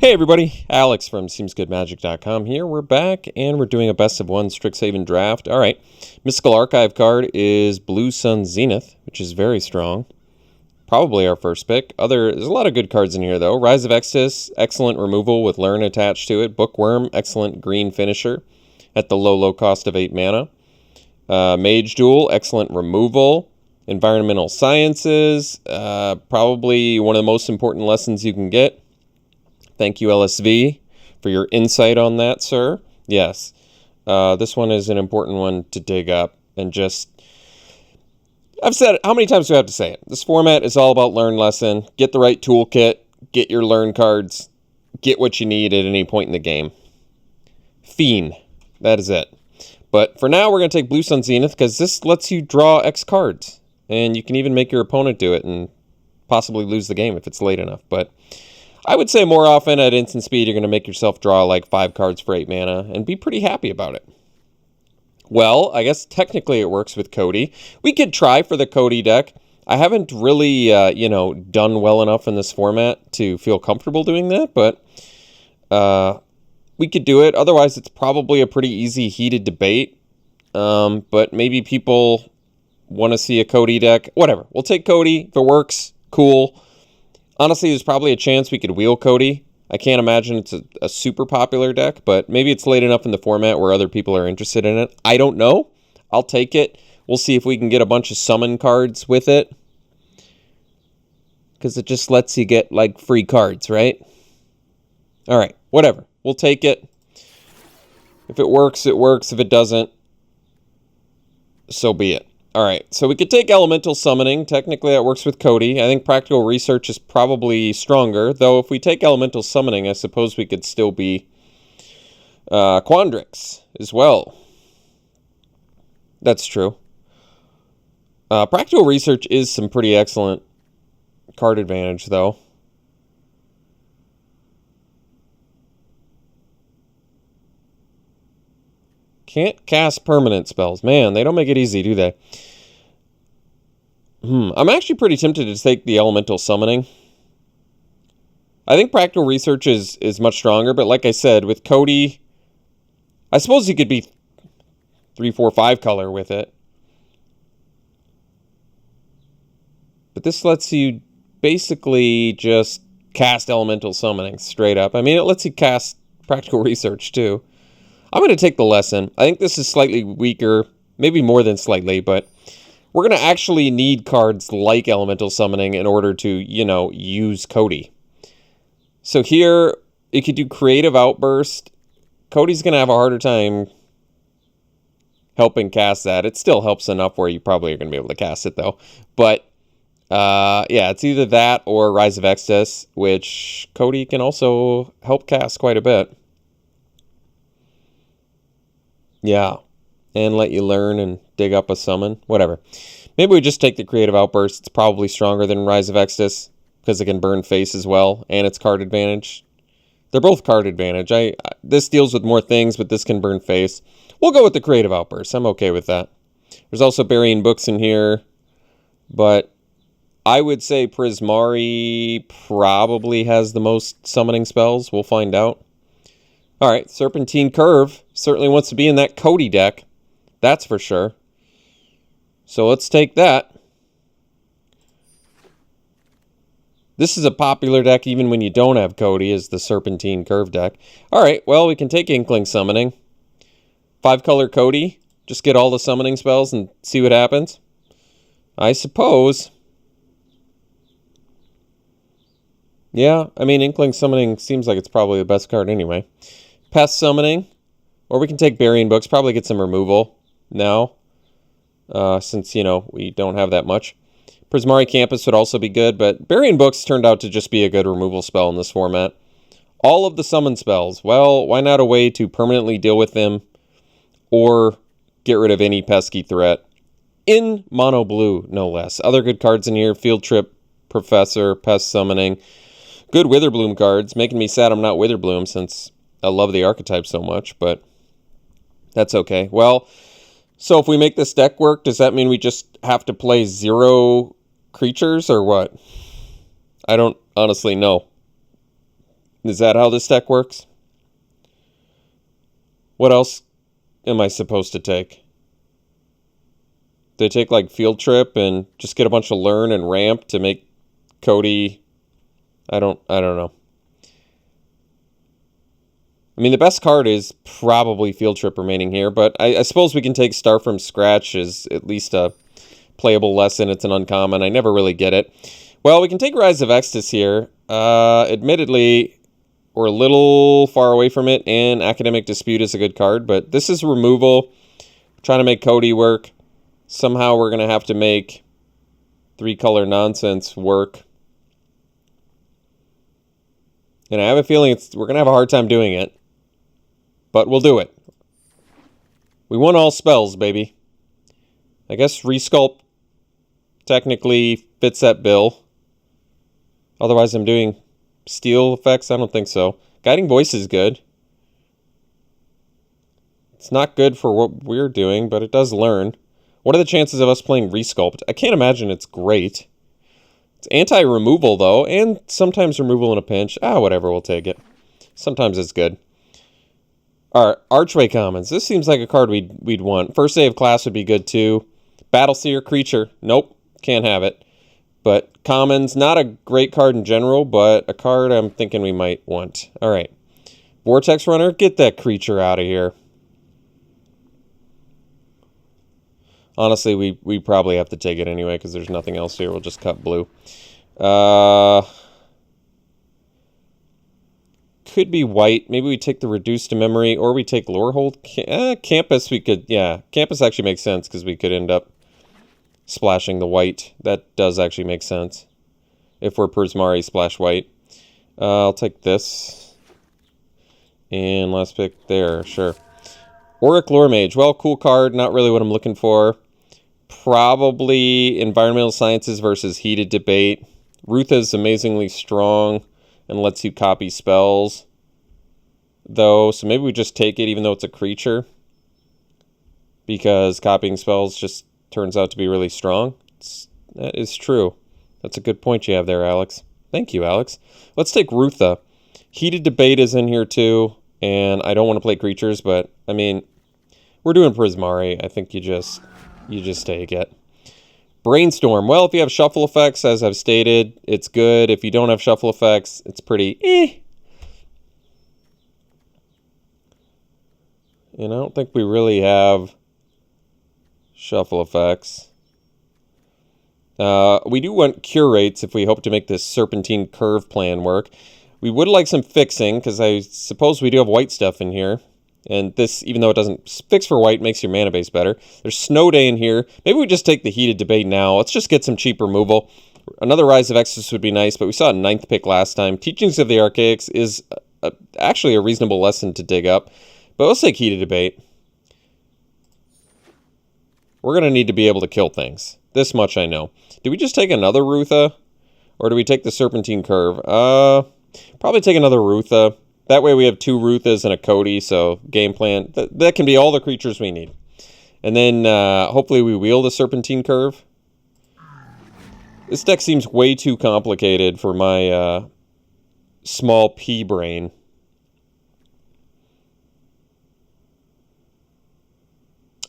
Hey everybody, Alex from SeemsGoodMagic.com here. We're back and we're doing a best of one Strixhaven draft. All right, Mystical Archive card is Blue Sun Zenith, which is very strong. Probably our first pick. There's a lot of good cards in here though. Rise of Exodus, excellent removal with Learn attached to it. Bookworm, excellent green finisher at the low cost of 8 mana. Mage Duel, excellent removal. Environmental Sciences, probably one of the most important lessons you can get. Thank you, LSV, for your insight on that, sir. Yes, this one is an important one to dig up and just... I've said it. How many times do I have to say it? This format is all about learn lesson. Get the right toolkit. Get your learn cards. Get what you need at any point in the game. Fiend. That is it. But for now, we're going to take Blue Sun Zenith because this lets you draw X cards. And you can even make your opponent do it and possibly lose the game if it's late enough. But I would say more often at instant speed, you're going to make yourself draw like 5 cards for 8 mana and be pretty happy about it. Well, I guess technically it works with Cody. We could try for the Cody deck. I haven't really, done well enough in this format to feel comfortable doing that, but we could do it. Otherwise, it's probably a pretty easy heated debate. But maybe people want to see a Cody deck. Whatever. We'll take Cody. If it works, cool. Honestly, there's probably a chance we could wheel Cody. I can't imagine it's a super popular deck, but maybe it's late enough in the format where other people are interested in it. I don't know. I'll take it. We'll see if we can get a bunch of summon cards with it. Because it just lets you get, like, free cards, right? All right, whatever. We'll take it. If it works, it works. If it doesn't, so be it. All right, so we could take Elemental Summoning. Technically, that works with Cody. I think Practical Research is probably stronger, though if we take Elemental Summoning, I suppose we could still be Quandrix as well. That's true. Practical Research is some pretty excellent card advantage, though. Can't cast permanent spells. Man, they don't make it easy, do they? I'm actually pretty tempted to take the Elemental Summoning. I think Practical Research is much stronger, but like I said, with Cody, I suppose you could be 3, 4, 5 color with it. But this lets you basically just cast Elemental Summoning straight up. I mean, it lets you cast Practical Research too. I'm going to take the lesson. I think this is slightly weaker, maybe more than slightly, but we're going to actually need cards like Elemental Summoning in order to, use Cody. So here, it could do Creative Outburst. Cody's going to have a harder time helping cast that. It still helps enough where you probably are going to be able to cast it, though. But, yeah, it's either that or Rise of Exodus, which Cody can also help cast quite a bit. Yeah, and let you learn and dig up a summon, whatever. Maybe we just take the Creative Outburst. It's probably stronger than Rise of Exodus because it can burn face as well, and it's card advantage. They're both card advantage. This deals with more things, but this can burn face. We'll go with the Creative Outburst. I'm okay with that. There's also Burying Books in here, but I would say Prismari probably has the most summoning spells. We'll find out. All right, Serpentine Curve certainly wants to be in that Cody deck. That's for sure. So let's take that. This is a popular deck even when you don't have Cody, is the Serpentine Curve deck. All right, well, we can take Inkling Summoning. 5-color Cody. Just get all the summoning spells and see what happens. I suppose. Yeah, I mean, Inkling Summoning seems like it's probably the best card anyway. Pest Summoning, or we can take Burying Books, probably get some removal now, since, we don't have that much. Prismari Campus would also be good, but Burying Books turned out to just be a good removal spell in this format. All of the summon spells, well, why not a way to permanently deal with them, or get rid of any pesky threat, in mono blue, no less. Other good cards in here, Field Trip, Professor, Pest Summoning, good Witherbloom cards, making me sad I'm not Witherbloom, since I love the archetype so much, but that's okay. Well, so if we make this deck work, does that mean we just have to play 0 creatures or what? I don't honestly know. Is that how this deck works? What else am I supposed to take? They take like Field Trip and just get a bunch of Learn and Ramp to make Cody. I don't know. I mean, the best card is probably Field Trip remaining here, but I suppose we can take Start from Scratch as at least a playable lesson. It's an uncommon. I never really get it. Well, we can take Rise of Extus here. Admittedly, we're a little far away from it, and Academic Dispute is a good card, but this is removal. We're trying to make Cody work. Somehow we're going to have to make 3-color nonsense work. And I have a feeling we're going to have a hard time doing it. But we'll do it. We won all spells, baby. I guess Resculpt technically fits that bill. Otherwise, I'm doing Steel effects? I don't think so. Guiding Voice is good. It's not good for what we're doing, but it does learn. What are the chances of us playing Resculpt? I can't imagine it's great. It's anti-removal, though, and sometimes removal in a pinch. Whatever, we'll take it. Sometimes it's good. Alright, Archway Commons. This seems like a card we'd want. First Day of Class would be good, too. Battleseer Creature. Nope, can't have it. But Commons, not a great card in general, but a card I'm thinking we might want. Alright. Vortex Runner, get that creature out of here. Honestly, we probably have to take it anyway, because there's nothing else here. We'll just cut blue. Could be white. Maybe we take the Reduced to Memory, or we take Lorehold. Campus, we could, yeah. Campus actually makes sense, because we could end up splashing the white. That does actually make sense. If we're Prismari, splash white. I'll take this. And last pick there, sure. Auric Lore Mage. Well, cool card. Not really what I'm looking for. Probably Environmental Sciences versus Heated Debate. Rutha is amazingly strong and lets you copy spells, though, so maybe we just take it even though it's a creature, because copying spells just turns out to be really strong. That is true. That's a good point you have there, Alex. Thank you, Alex. Let's take Rutha. Heated Debate is in here too, and I don't want to play creatures, but, I mean, we're doing Prismari. I think you just take it. Brainstorm. Well, if you have shuffle effects, as I've stated, it's good. If you don't have shuffle effects, it's pretty And I don't think we really have shuffle effects. We do want Curates if we hope to make this Serpentine Curve plan work. We would like some fixing, because I suppose we do have white stuff in here. And this, even though it doesn't fix for white, makes your mana base better. There's Snow Day in here. Maybe we just take the Heated Debate now. Let's just get some cheap removal. Another Rise of Exodus would be nice, but we saw a 9th pick last time. Teachings of the Archaics is actually a reasonable lesson to dig up. But let's take Heated Debate. We're going to need to be able to kill things. This much I know. Do we just take another Rutha? Or do we take the Serpentine Curve? Probably take another Rutha. That way we have 2 Ruthas and a Cody, so game plan. That can be all the creatures we need. And then hopefully we wheel the Serpentine Curve. This deck seems way too complicated for my small pea brain.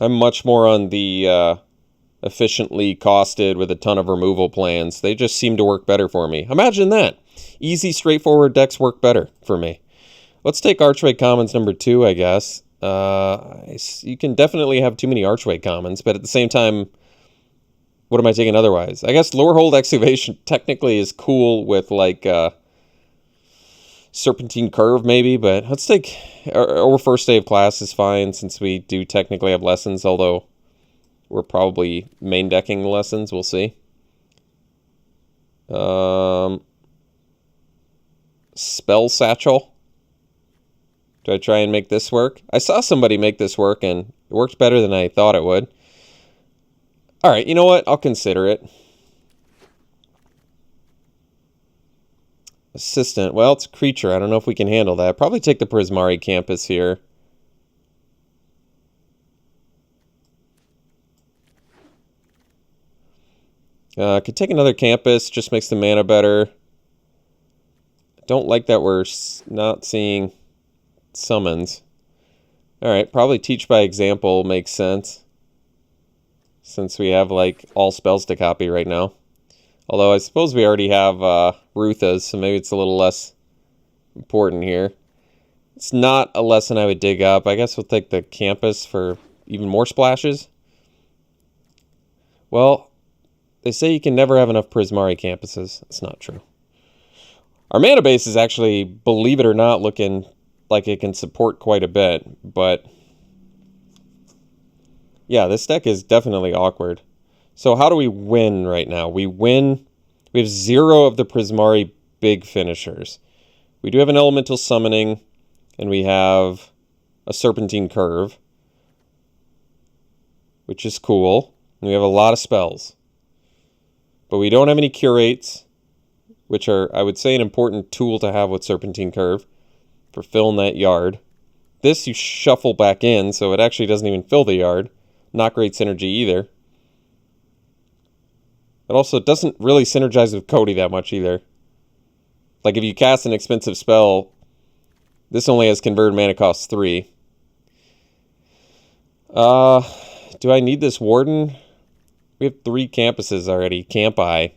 I'm much more on the efficiently costed with a ton of removal plans. They just seem to work better for me. Imagine that. Easy, straightforward decks work better for me. Let's take Archway Commons number 2, I guess. You can definitely have too many Archway Commons, but at the same time, what am I taking otherwise? I guess Lorehold Excavation technically is cool with, like, Serpentine Curve, maybe, but let's take... Or First Day of Class is fine, since we do technically have lessons, although we're probably main decking lessons. We'll see. Spell Satchel. Do I try and make this work? I saw somebody make this work, and it worked better than I thought it would. Alright, you know what? I'll consider it. Assistant. Well, it's a creature. I don't know if we can handle that. Probably take the Prismari Campus here. Could take another Campus. Just makes the mana better. Don't like that we're not seeing summons. All right, probably teach by example makes sense, since we have like all spells to copy right now. Although I suppose we already have Ruthas, so maybe it's a little less important here. It's not a lesson I would dig up. I guess we'll take the campus for even more splashes. Well, they say you can never have enough Prismari campuses. That's not true. Our mana base is actually, believe it or not, looking like it can support quite a bit. But yeah, this deck is definitely awkward. So how do we win right now? We win. We have 0 of the Prismari big finishers. We do have an elemental summoning, and we have a serpentine curve, which is cool. And we have a lot of spells. But we don't have any curates, which are, I would say, an important tool to have with serpentine curve for filling that yard. This you shuffle back in, so it actually doesn't even fill the yard. Not great synergy either. It also doesn't really synergize with Cody that much either. Like if you cast an expensive spell, this only has converted mana cost 3. Do I need this Warden? We have 3 campuses already. Campi.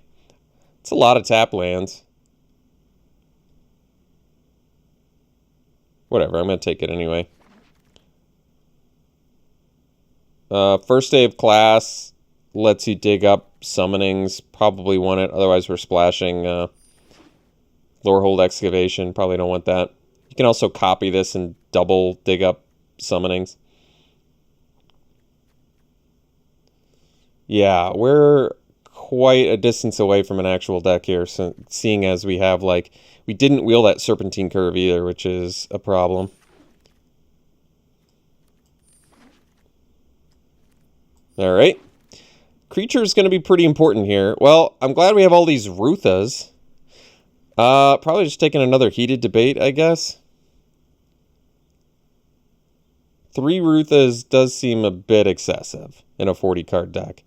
It's a lot of tap lands. Whatever, I'm going to take it anyway. First day of class lets you dig up summonings. Probably want it, otherwise we're splashing Lorehold Excavation. Probably don't want that. You can also copy this and double dig up summonings. Yeah, we're quite a distance away from an actual deck here, so seeing as we have, like, we didn't wheel that Serpentine Curve either, which is a problem. All right. Creature is going to be pretty important here. Well, I'm glad we have all these Ruthas. Probably just taking another heated debate, I guess. 3 Ruthas does seem a bit excessive in a 40-card deck.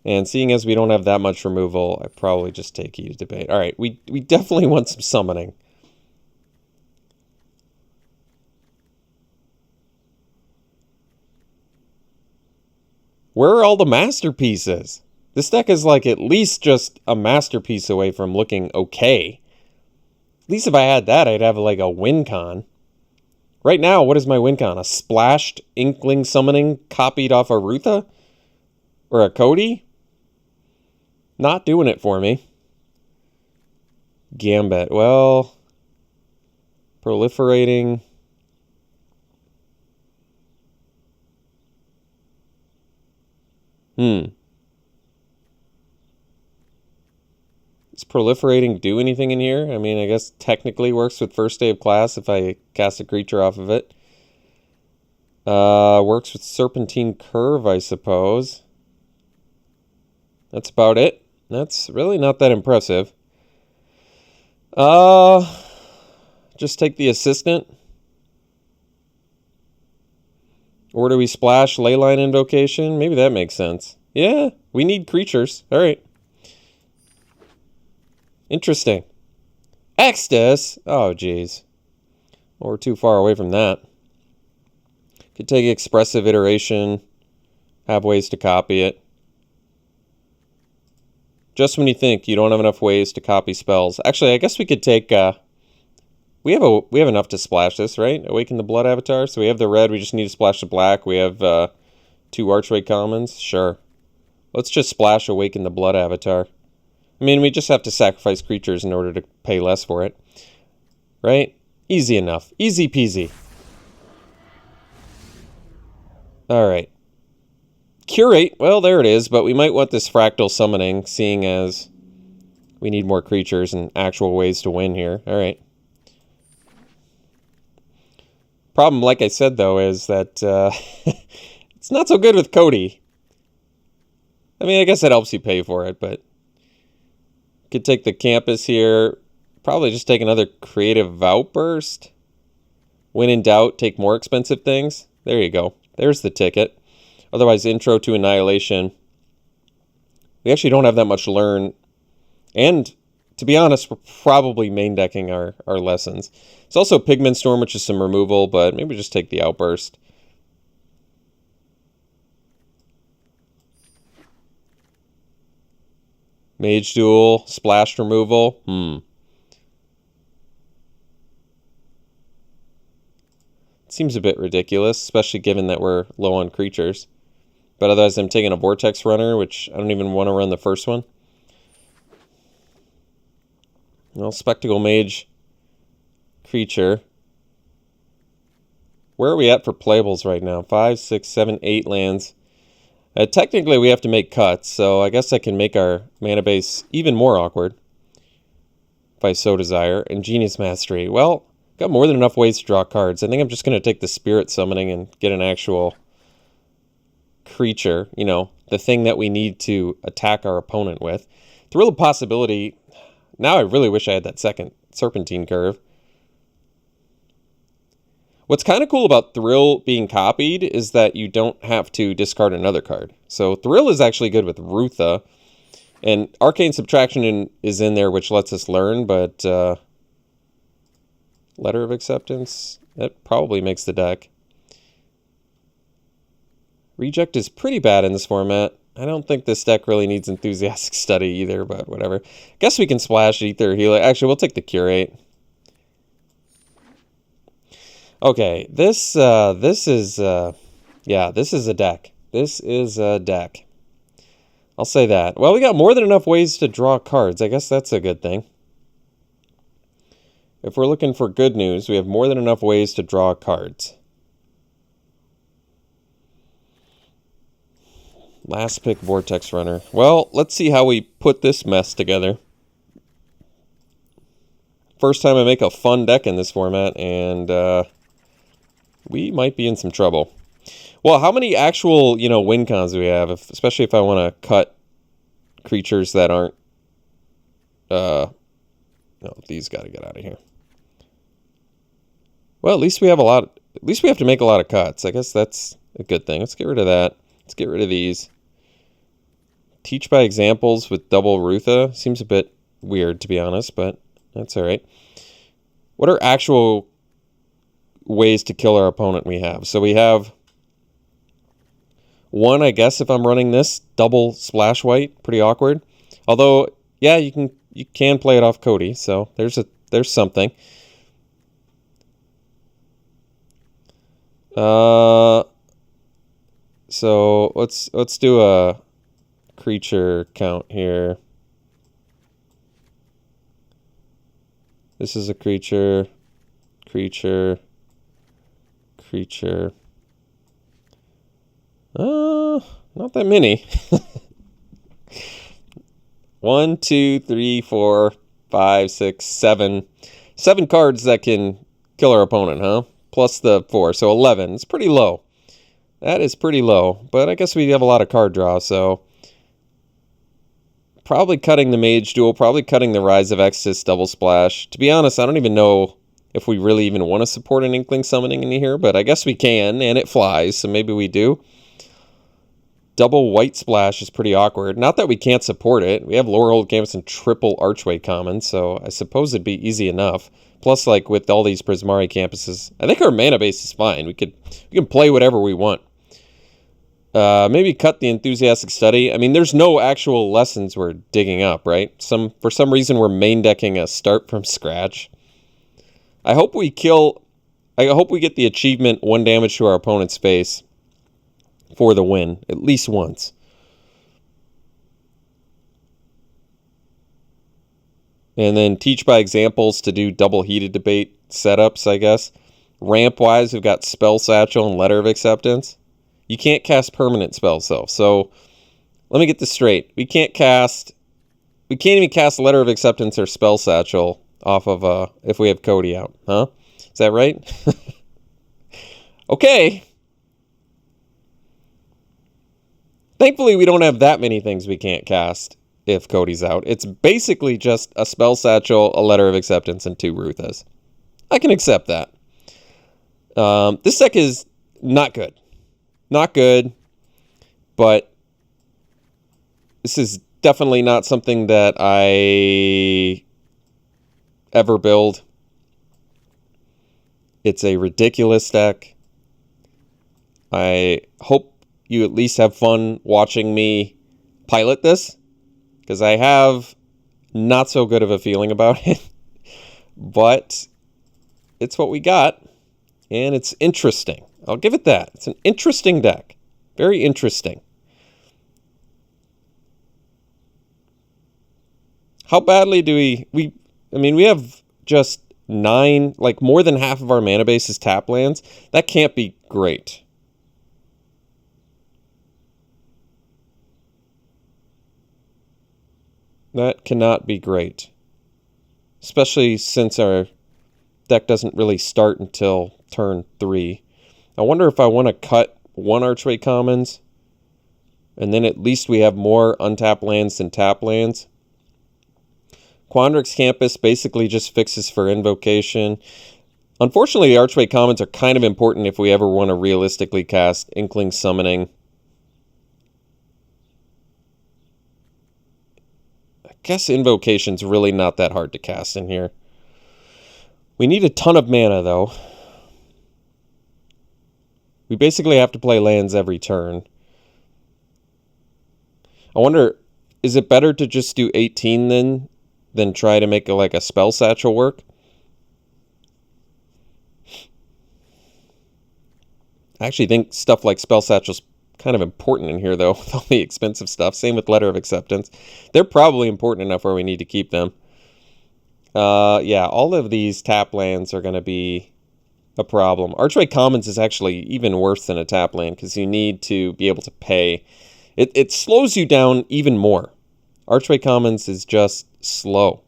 And seeing as we don't have that much removal, I probably just take heated debate. All right, we definitely want some summoning. Where are all the masterpieces? This deck is like at least just a masterpiece away from looking okay. At least if I had that, I'd have like a win con. Right now, what is my win con? A splashed Inkling Summoning copied off a Rutha? Or a Cody? Not doing it for me. Gambit. Well, proliferating. Does proliferating do anything in here? I mean, I guess technically works with first day of class if I cast a creature off of it. Works with Serpentine Curve, I suppose. That's about it. That's really not that impressive. Just take the assistant. Or do we splash Leyline Invocation? Maybe that makes sense. Yeah, we need creatures. All right. Interesting. Extus? Oh, geez. Well, we're too far away from that. Could take Expressive Iteration. Have ways to copy it. Just when you think you don't have enough ways to copy spells. Actually, I guess we could take... We have enough to splash this, right? Awaken the Blood Avatar. So we have the red. We just need to splash the black. We have 2 Archway Commons. Sure. Let's just splash Awaken the Blood Avatar. I mean, we just have to sacrifice creatures in order to pay less for it. Right? Easy enough. Easy peasy. Alright. Curate. Well, there it is. But we might want this Fractal Summoning, seeing as we need more creatures and actual ways to win here. Alright. Problem, like I said, though, is that it's not so good with Cody. I mean, I guess it helps you pay for it, but... Could take the campus here. Probably just take another creative outburst. When in doubt, take more expensive things. There you go. There's the ticket. Otherwise, intro to Annihilation. We actually don't have that much learn. And to be honest, we're probably main decking our lessons. It's also Pigment Storm, which is some removal, but maybe just take the Outburst. Mage Duel, Splash removal. Seems a bit ridiculous, especially given that we're low on creatures. But otherwise, I'm taking a Vortex Runner, which I don't even want to run the first one. Well, Spectacle Mage, creature. Where are we at for playables right now? 5, 6, 7, 8 lands. Technically, we have to make cuts, so I guess I can make our mana base even more awkward if I so desire. Ingenious Mastery. Well, got more than enough ways to draw cards. I think I'm just going to take the Spirit Summoning and get an actual creature, you know, the thing that we need to attack our opponent with. Thrill of Possibility. Now I really wish I had that second Serpentine Curve. What's kind of cool about Thrill being copied is that you don't have to discard another card. So Thrill is actually good with Rutha. And Arcane Subtraction is in there, which lets us learn, but Letter of Acceptance, that probably makes the deck. Reject is pretty bad in this format. I don't think this deck really needs Enthusiastic Study either, but whatever. Guess we can splash Ether Healer. Actually, we'll take the Curate. Okay, this is a deck. This is a deck. I'll say that. Well, we got more than enough ways to draw cards. I guess that's a good thing. If we're looking for good news, we have more than enough ways to draw cards. Last pick, Vortex Runner. Well, let's see how we put this mess together. First time I make a fun deck in this format, and we might be in some trouble. Well, how many actual, win cons do we have? Especially if I want to cut creatures that aren't... no, these got to get out of here. Well, at least we have a lot... At least we have to make a lot of cuts. I guess that's a good thing. Let's get rid of that. Let's get rid of these. Teach by examples with double Rutha. Seems a bit weird, to be honest, but that's all right. What are actual ways to kill our opponent we have? So we have one, I guess, if I'm running this, double Splash White. Pretty awkward. Although, yeah, you can play it off Cody, so there's something. So let's do a creature count here. This is a creature. Not that many. 1, 2, 3, 4, 5, 6, 7. 7 cards that can kill our opponent, huh? Plus the 4, so 11. It's pretty low. That is pretty low, but I guess we have a lot of card draw, so probably cutting the Mage Duel, probably cutting the Rise of Exodus double splash. To be honest, I don't even know if we really even want to support an Inkling Summoning in here, but I guess we can, and it flies, so maybe we do. Double White Splash is pretty awkward. Not that we can't support it. We have Lorehold Campus and triple Archway Common, so I suppose it'd be easy enough. Plus, like, with all these Prismari campuses, I think our mana base is fine. We can play whatever we want. Maybe cut the Enthusiastic Study. I mean, there's no actual lessons we're digging up, right? For some reason, we're main decking a Start from Scratch. I hope we get the achievement 1 damage to our opponent's face for the win, at least once. And then teach by examples to do double Heated Debate setups, I guess. Ramp-wise, we've got Spell Satchel and Letter of Acceptance. You can't cast permanent spells, though. So, let me get this straight. We can't even cast Letter of Acceptance or Spell Satchel off of, if we have Cody out. Huh? Is that right? Okay. Thankfully, we don't have that many things we can't cast if Cody's out. It's basically just a Spell Satchel, a Letter of Acceptance, and 2 Ruthas. I can accept that. This deck is not good. Not good, but this is definitely not something that I ever build. It's a ridiculous deck. I hope you at least have fun watching me pilot this, because I have not so good of a feeling about it. But it's what we got, and it's interesting. I'll give it that. It's an interesting deck. Very interesting. How badly do we have just 9, like more than half of our mana base is tap lands. That can't be great. That cannot be great. Especially since our deck doesn't really start until turn 3. I wonder if I want to cut 1 Archway Commons, and then at least we have more untapped lands than tap lands. Quandrix Campus basically just fixes for Invocation. Unfortunately, the Archway Commons are kind of important if we ever want to realistically cast Inkling Summoning. I guess Invocation's really not that hard to cast in here. We need a ton of mana, though. We basically have to play lands every turn. I wonder, is it better to just do 18 than try to make like a Spell Satchel work? I actually think stuff like Spell Satchel's kind of important in here, though, with all the expensive stuff. Same with Letter of Acceptance. They're probably important enough where we need to keep them. Yeah, all of these tap lands are going to be a problem. Archway Commons is actually even worse than a tap land, because you need to be able to pay. It slows you down even more. Archway Commons is just slow.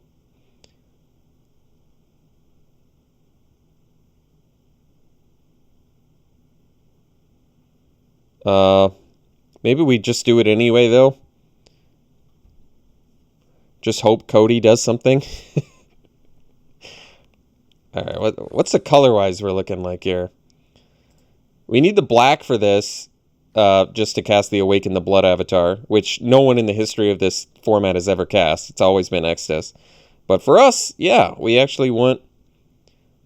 Maybe we just do it anyway, though. Just hope Cody does something. Alright, what's the color-wise we're looking like here? We need the black for this, just to cast the Awaken the Blood avatar, which no one in the history of this format has ever cast. It's always been Extus. But for us, yeah, we actually want,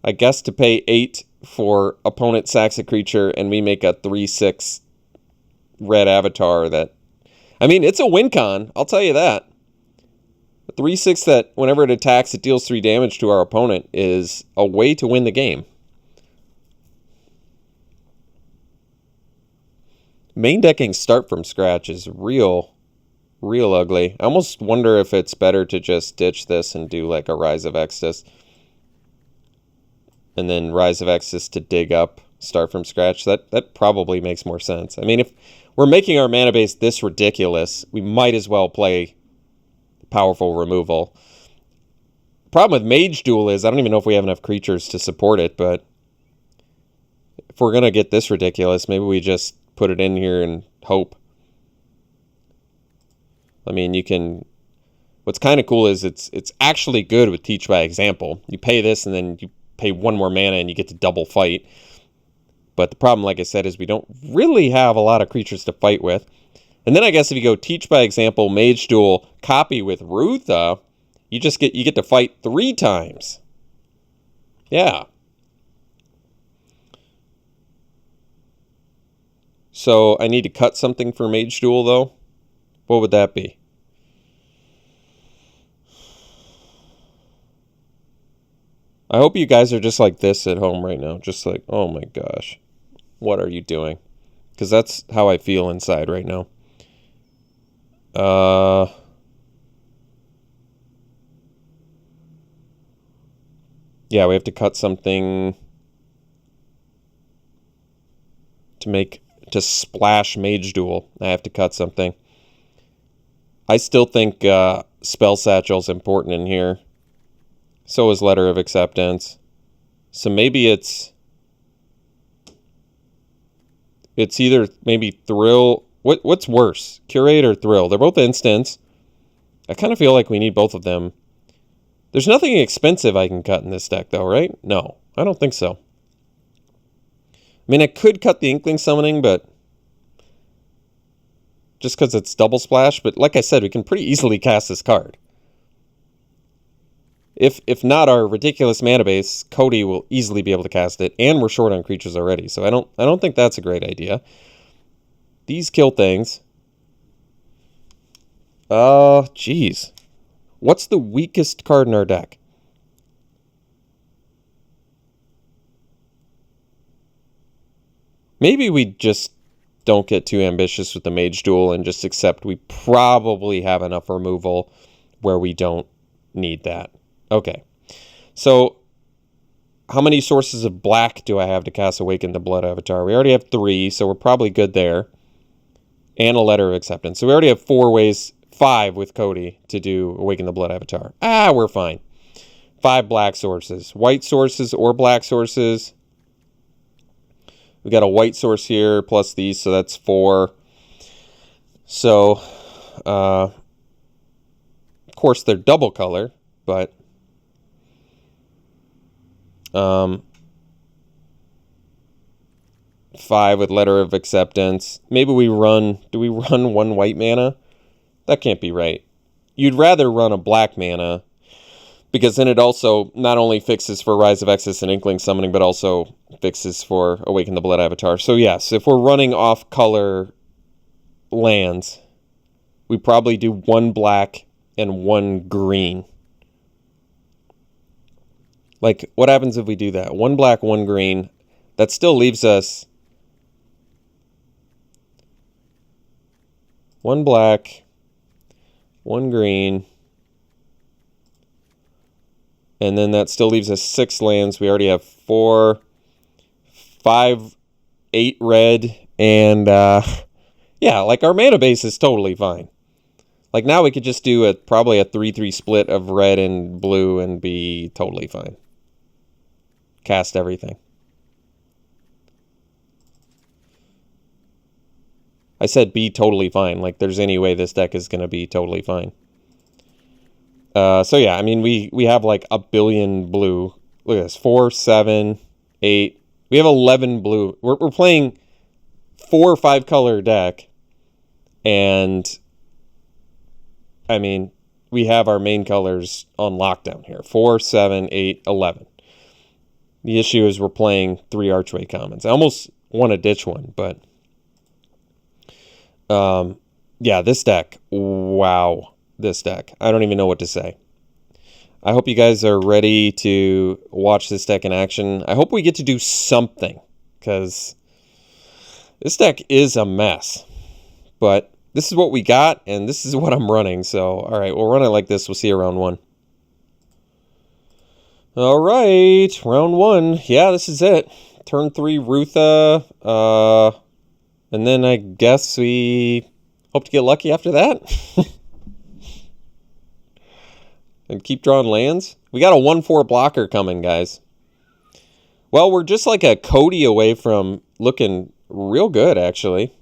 I guess, to pay 8 for opponent sacks a creature, and we make a 3/6 red avatar that... I mean, it's a win con, I'll tell you that. A 3/6 that, whenever it attacks, it deals 3 damage to our opponent is a way to win the game. Main decking Start from Scratch is real ugly. I almost wonder if it's better to just ditch this and do like a Rise of Extus. And then Rise of Extus to dig up Start from Scratch. That probably makes more sense. I mean, if we're making our mana base this ridiculous, we might as well play powerful removal. The problem with Mage Duel is I don't even know if we have enough creatures to support it, but if we're going to get this ridiculous, maybe we just put it in here and hope. I mean, you can... What's kind of cool is it's actually good with Teach by Example. You pay this and then you pay 1 more mana and you get to double fight. But the problem, like I said, is we don't really have a lot of creatures to fight with. And then I guess if you go Teach by Example, Mage Duel, copy with Rutha, you get to fight 3 times. Yeah. So I need to cut something for Mage Duel, though. What would that be? I hope you guys are just like this at home right now. Just like, oh my gosh, what are you doing? Because that's how I feel inside right now. Yeah, we have to cut something to splash Mage Duel. I have to cut something. I still think Spell Satchel's important in here. So is Letter of Acceptance. So maybe it's either maybe Thrill. What's worse, Curate or Thrill? They're both instants. I kind of feel like we need both of them. There's nothing expensive I can cut in this deck, though, right? No, I don't think so. I mean, I could cut the Inkling Summoning, but just because it's double splash. But like I said, we can pretty easily cast this card. If not our ridiculous mana base, Cody will easily be able to cast it, and we're short on creatures already. So I don't think that's a great idea. These kill things. Jeez. What's the weakest card in our deck? Maybe we just don't get too ambitious with the Mage Duel and just accept we probably have enough removal where we don't need that. Okay. So, how many sources of black do I have to cast Awaken the Blood Avatar? We already have 3, so we're probably good there. And a Letter of Acceptance. So we already have 5 with Cody to do Awaken the Blood Avatar. We're fine. 5 black sources. White sources or black sources. We got a white source here plus these, so that's 4. So, of course, they're double color, but 5 with Letter of Acceptance. Maybe we run... Do we run 1 white mana? That can't be right. You'd rather run a black mana, because then it also not only fixes for Rise of Exodus and Inkling Summoning, but also fixes for Awaken the Blood Avatar. So yes, if we're running off-color lands, we probably do 1 black and 1 green. Like, what happens if we do that? 1 black, 1 green. That still leaves us 1 black, 1 green, and then that still leaves us 6 lands. We already have 4, 5, 8 red, and yeah, like our mana base is totally fine. Like now we could just do probably a 3-3 split of red and blue and be totally fine. Cast everything. I said be totally fine. Like there's any way this deck is going to be totally fine. So yeah, I mean, we have like a billion blue. Look at this. 4, 7, 8. We have 11 blue. We're playing 4 or 5 color deck. And I mean, we have our main colors on lockdown here. 4, 7, 8, 11. The issue is we're playing 3 Archway Commons. I almost want to ditch one, but yeah, this deck. Wow, this deck. I don't even know what to say. I hope you guys are ready to watch this deck in action. I hope we get to do something, because this deck is a mess. But this is what we got, and this is what I'm running. So, all right, we'll run it like this. We'll see you round 1. All right, round 1. Yeah, this is it. Turn 3, Rutha. And then I guess we hope to get lucky after that. And keep drawing lands. We got a 1/4 blocker coming, guys. Well, we're just like a Cody away from looking real good, actually.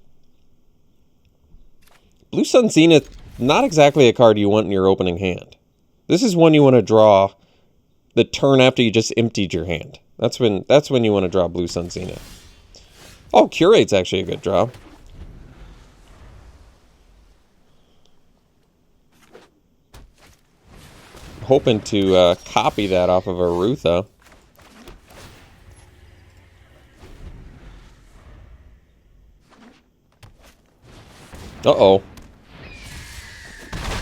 Blue Sun Zenith, not exactly a card you want in your opening hand. This is one you want to draw the turn after you just emptied your hand. That's when you want to draw Blue Sun Zenith. Oh, Curate's actually a good draw. Hoping to copy that off of a Rutha. Uh-oh.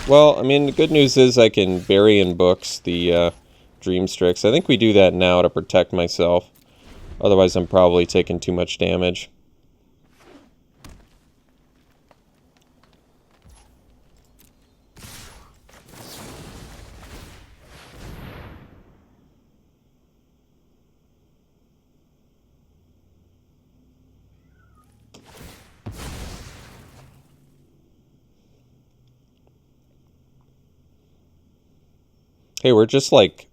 Well, I mean, the good news is I can bury in books the Dream Strix. I think we do that now to protect myself. Otherwise, I'm probably taking too much damage. Hey, we're just like,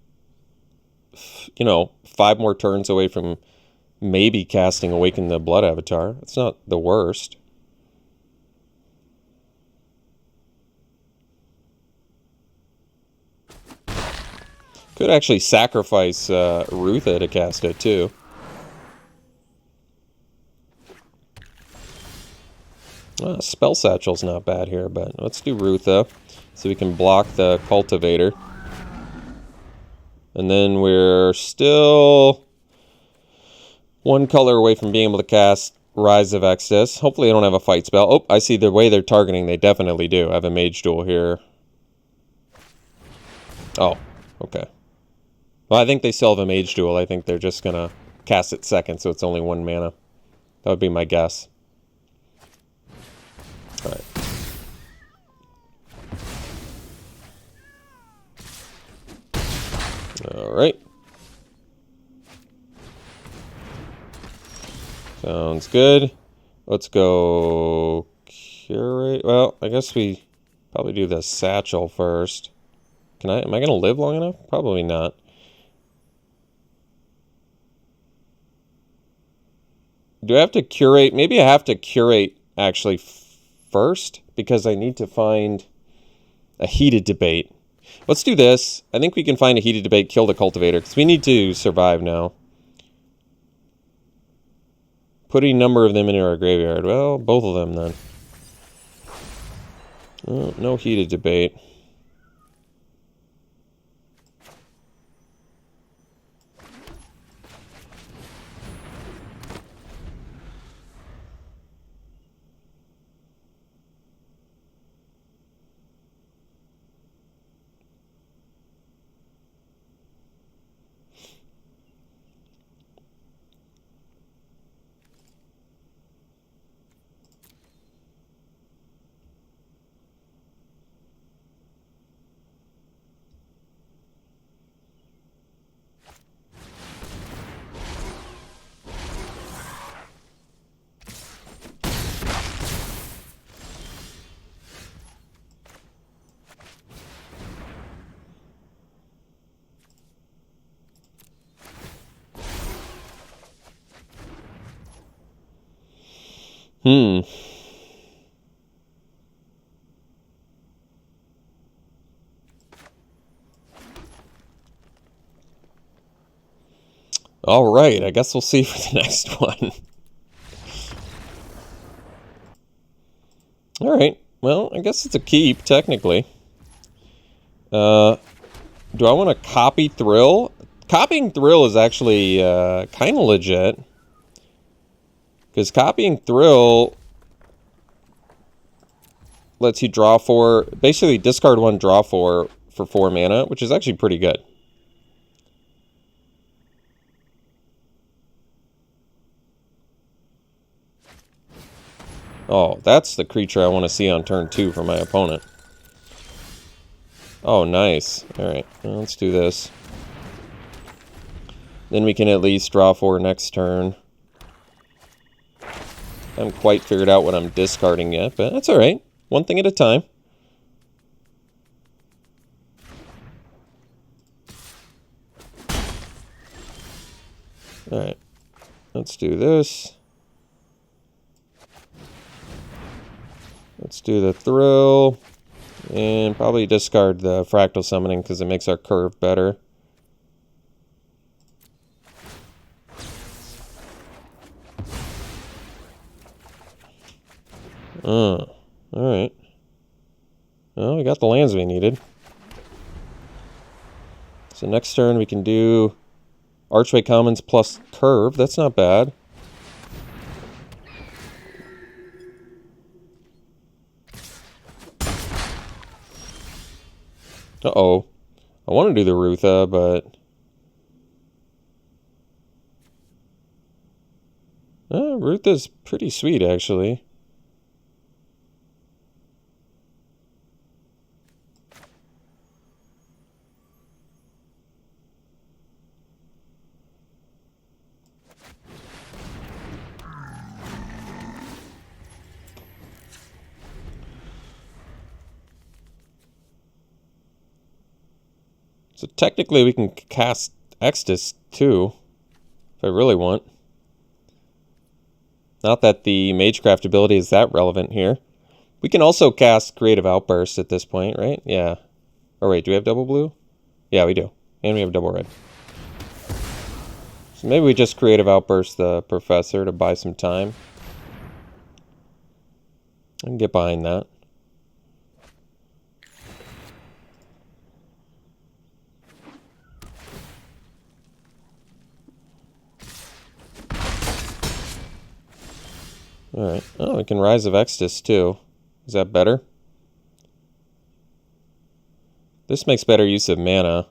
5 more turns away from maybe casting Awaken the Blood Avatar. It's not the worst. Could actually sacrifice Rutha to cast it, too. Spell Satchel's not bad here, but let's do Rutha so we can block the Cultivator. And then we're still one color away from being able to cast Rise of Exodus. Hopefully I don't have a fight spell. Oh, I see the way they're targeting. They definitely do. I have a Mage Duel here. Oh, okay. Well, I think they still have a Mage Duel. I think they're just going to cast it second, so it's only 1 mana. That would be my guess. Alright. Alright. Sounds good. Let's go curate. Well, I guess we probably do the satchel first. Am I going to live long enough? Probably not. Do I have to curate? Maybe I have to curate actually first because I need to find a heated debate. Let's do this. I think we can find a heated debate, kill the cultivator, because we need to survive now. Putting a number of them into our graveyard. Well, both of them then. Oh, no heated debate. All right, I guess we'll see for the next one. All right, well, I guess it's a keep, technically. Do I want to copy Thrill? Copying Thrill is actually kind of legit. Because copying Thrill lets you draw 4, basically discard 1, draw 4 for 4 mana, which is actually pretty good. Oh, that's the creature I want to see on turn 2 for my opponent. Oh, nice. Alright, well, let's do this. Then we can at least draw 4 next turn. I haven't quite figured out what I'm discarding yet, but that's alright. One thing at a time. Alright, let's do this. Let's do the Thrill. And probably discard the Fractal Summoning because it makes our curve better. Alright. Well, we got the lands we needed. So next turn we can do Archway Commons plus Curve. That's not bad. Uh-oh. I want to do the Rutha, but... Rutha's pretty sweet, actually. So technically we can cast Exodus too, if I really want. Not that the Magecraft ability is that relevant here. We can also cast Creative Outburst at this point, right? Yeah. Or wait, do we have double blue? Yeah, we do. And we have double red. So maybe we just Creative Outburst the Professor to buy some time. I can get behind that. Oh, we can Rise of Exodus too. Is that better? This makes better use of mana.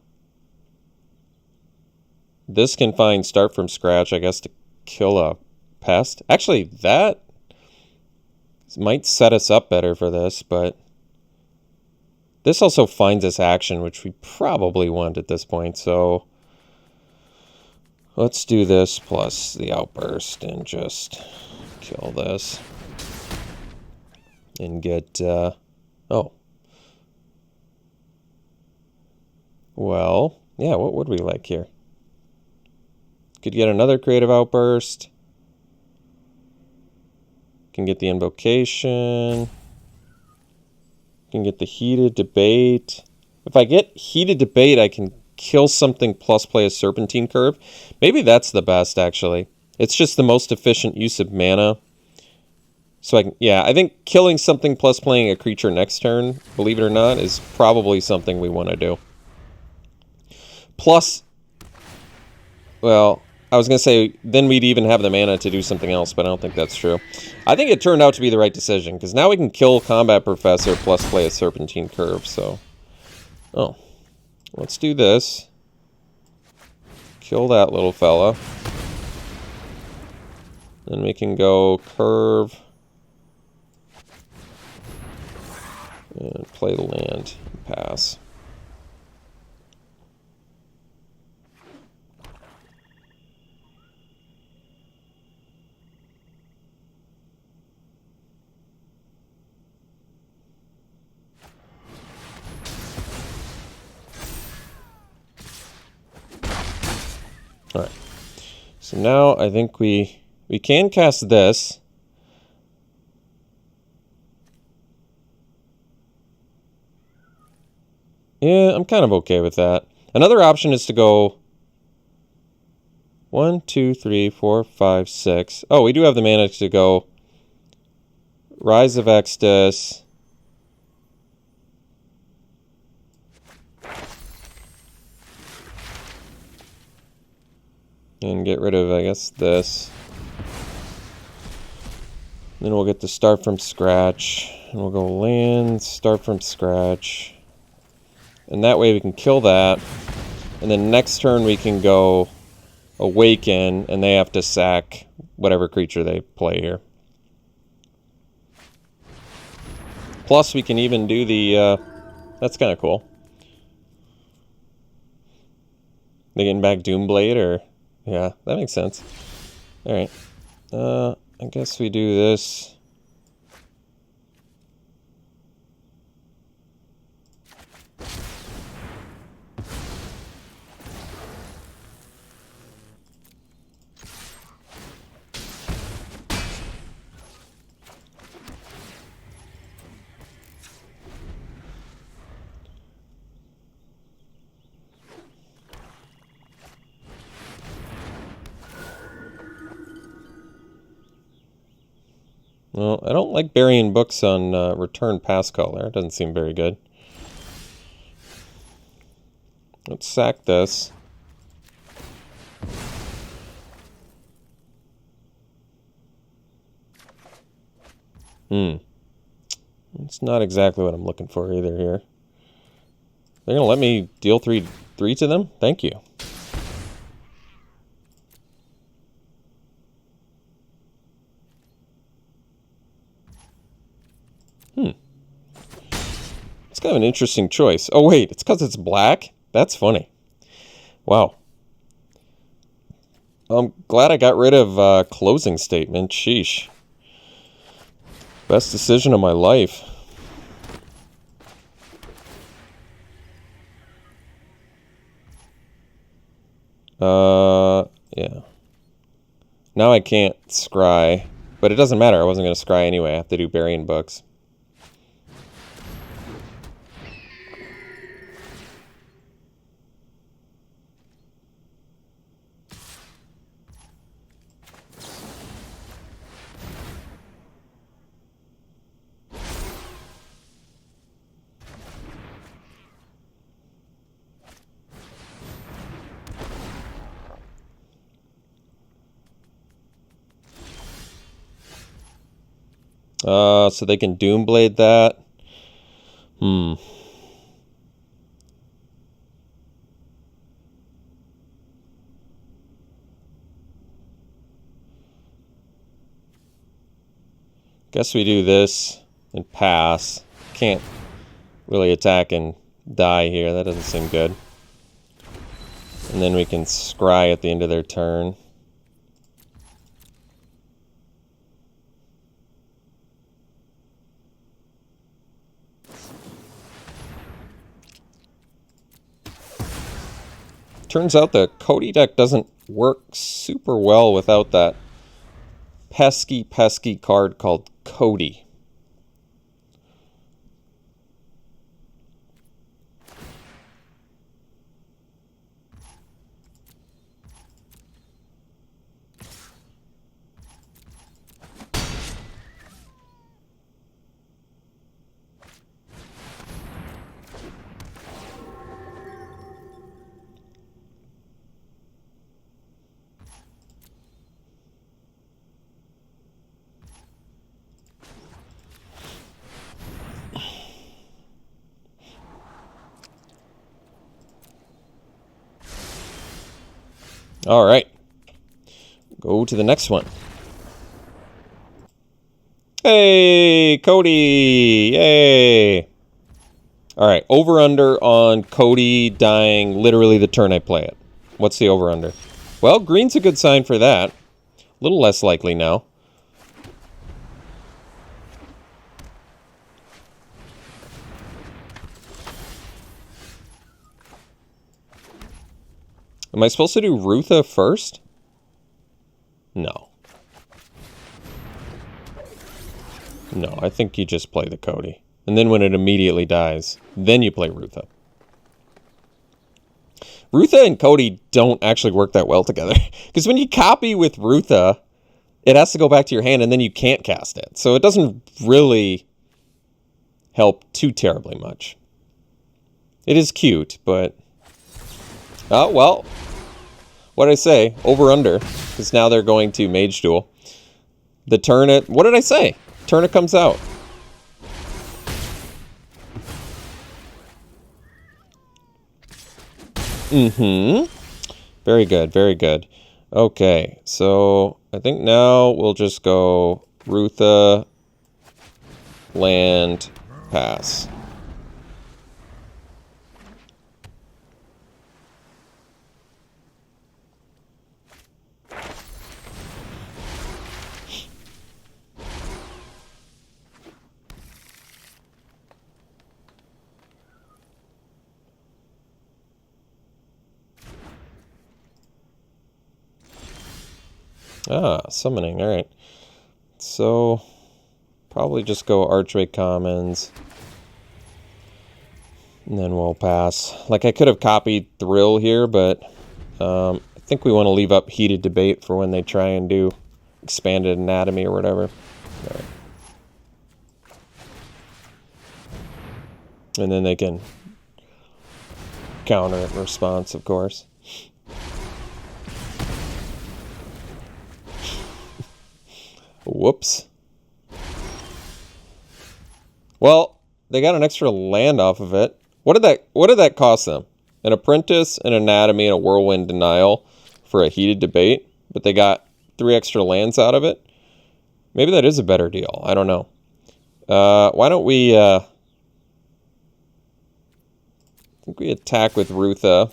This can find Start from Scratch, I guess, to kill a pest. Actually, that might set us up better for this, but this also finds us action, which we probably want at this point, so let's do this plus the Outburst and just kill this. And get, oh. Well, yeah, what would we like here? Could get another Creative Outburst. Can get the Invocation. Can get the Heated Debate. If I get Heated Debate, I can kill something plus play a Serpentine Curve. Maybe that's the best, actually. It's just the most efficient use of mana. So I think killing something plus playing a creature next turn, believe it or not, is probably something we want to do. Plus, well, I was going to say, then we'd even have the mana to do something else, but I don't think that's true. I think it turned out to be the right decision, because now we can kill Combat Professor plus play a Serpentine Curve, so... Oh. Let's do this. Kill that little fella. Then we can go Curve... and play the land and pass. Alright. So now I think we can cast this. Yeah, I'm kind of okay with that. Another option is to go 1, 2, 3, 4, 5, 6. Oh, we do have the mana to go Rise of Exodus. And get rid of, I guess, this. Then we'll get to Start from Scratch. And we'll go land, Start from Scratch. And that way we can kill that. And then next turn we can go Awaken, and they have to sack whatever creature they play here. Plus we can even do the... that's kind of cool. They getting back Doomblade, or... Yeah, that makes sense. Alright. I guess we do this... Well, I don't like burying books on return pass color. It doesn't seem very good. Let's sack this. It's not exactly what I'm looking for either here. They're going to let me deal 3 to them? Thank you. It's kind of an interesting choice. Oh, wait, it's because it's black? That's funny. Wow. I'm glad I got rid of Closing Statement. Sheesh. Best decision of my life. Yeah. Now I can't scry. But it doesn't matter. I wasn't going to scry anyway. I have to do burying books. So they can Doomblade that. Guess we do this and pass. Can't really attack and die here. That doesn't seem good. And then we can scry at the end of their turn. Turns out the Cody deck doesn't work super well without that pesky card called Cody. All right. Go to the next one. Hey, Cody! Yay! All right, over-under on Cody dying literally the turn I play it. What's the over-under? Well, green's a good sign for that. A little less likely now. Am I supposed to do Rutha first? No. No, I think you just play the Cody. And then when it immediately dies, then you play Rutha. Rutha and Cody don't actually work that well together. Because when you copy with Rutha, it has to go back to your hand and then you can't cast it. So it doesn't really help too terribly much. It is cute, but... Oh, well... What did I say? Over under. Because now they're going to Mage Duel. The turn it... What did I say? Turn it comes out. Very good, very good. Okay, so I think now we'll just go Rutha, land, pass. Ah, summoning, alright. So, probably just go Archway Commons. And then we'll pass. Like, I could have copied Thrill here, but I think we want to leave up Heated Debate for when they try and do Expanded Anatomy or whatever. All right. And then they can counter it in response, of course. Whoops. Well, they got an extra land off of it. What did that cost them? An Apprentice, an Anatomy, and a Whirlwind Denial for a Heated Debate, but they got 3 extra lands out of it. Maybe that is a better deal. I don't know. Why don't we I think we attack with Rutha.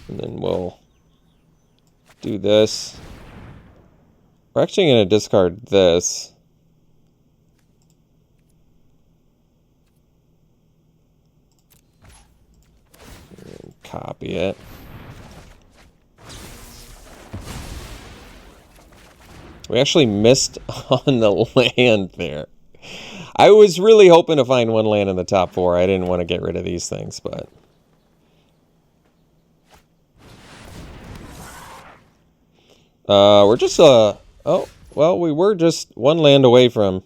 And then we'll do this. We're actually going to discard this. And copy it. We actually missed on the land there. I was really hoping to find one land in the top 4. I didn't want to get rid of these things, but... we're just, oh, well, we were just one land away from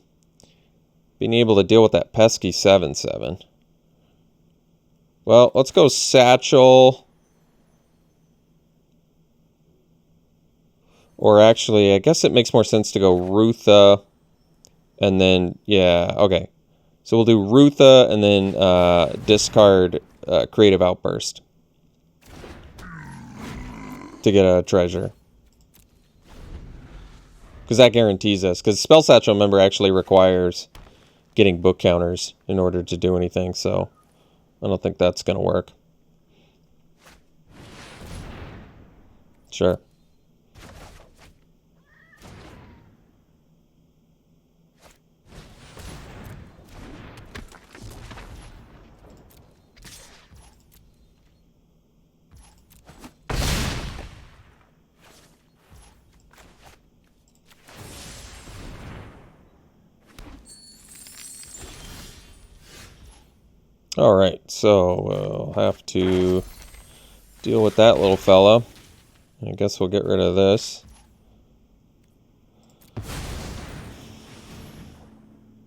being able to deal with that pesky 7/7. Well, let's go Satchel. Or actually, I guess it makes more sense to go Rutha, and then, yeah, okay. So we'll do Rutha, and then discard Creative Outburst to get a treasure. Because that guarantees us. Because Spell Satchel, remember, actually requires getting book counters in order to do anything, so I don't think that's going to work. Sure. Alright, so we'll have to deal with that little fella. I guess we'll get rid of this.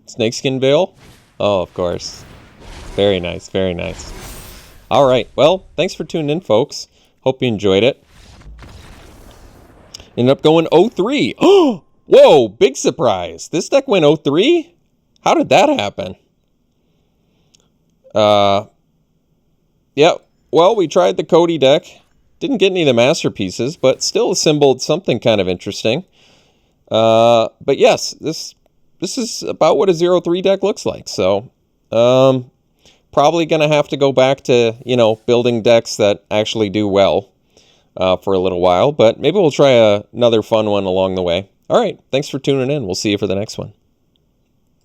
Snakeskin Veil? Oh, of course. Very nice, very nice. Alright, well, thanks for tuning in, folks. Hope you enjoyed it. Ended up going 0-3. Oh! Whoa, big surprise. This deck went 0-3? How did that happen? Yep. Well, we tried the Cody deck. Didn't get any of the masterpieces, but still assembled something kind of interesting. But yes, this is about what a 0-3 deck looks like. So, probably going to have to go back to, you know, building decks that actually do well for a little while. But maybe we'll try another fun one along the way. All right. Thanks for tuning in. We'll see you for the next one.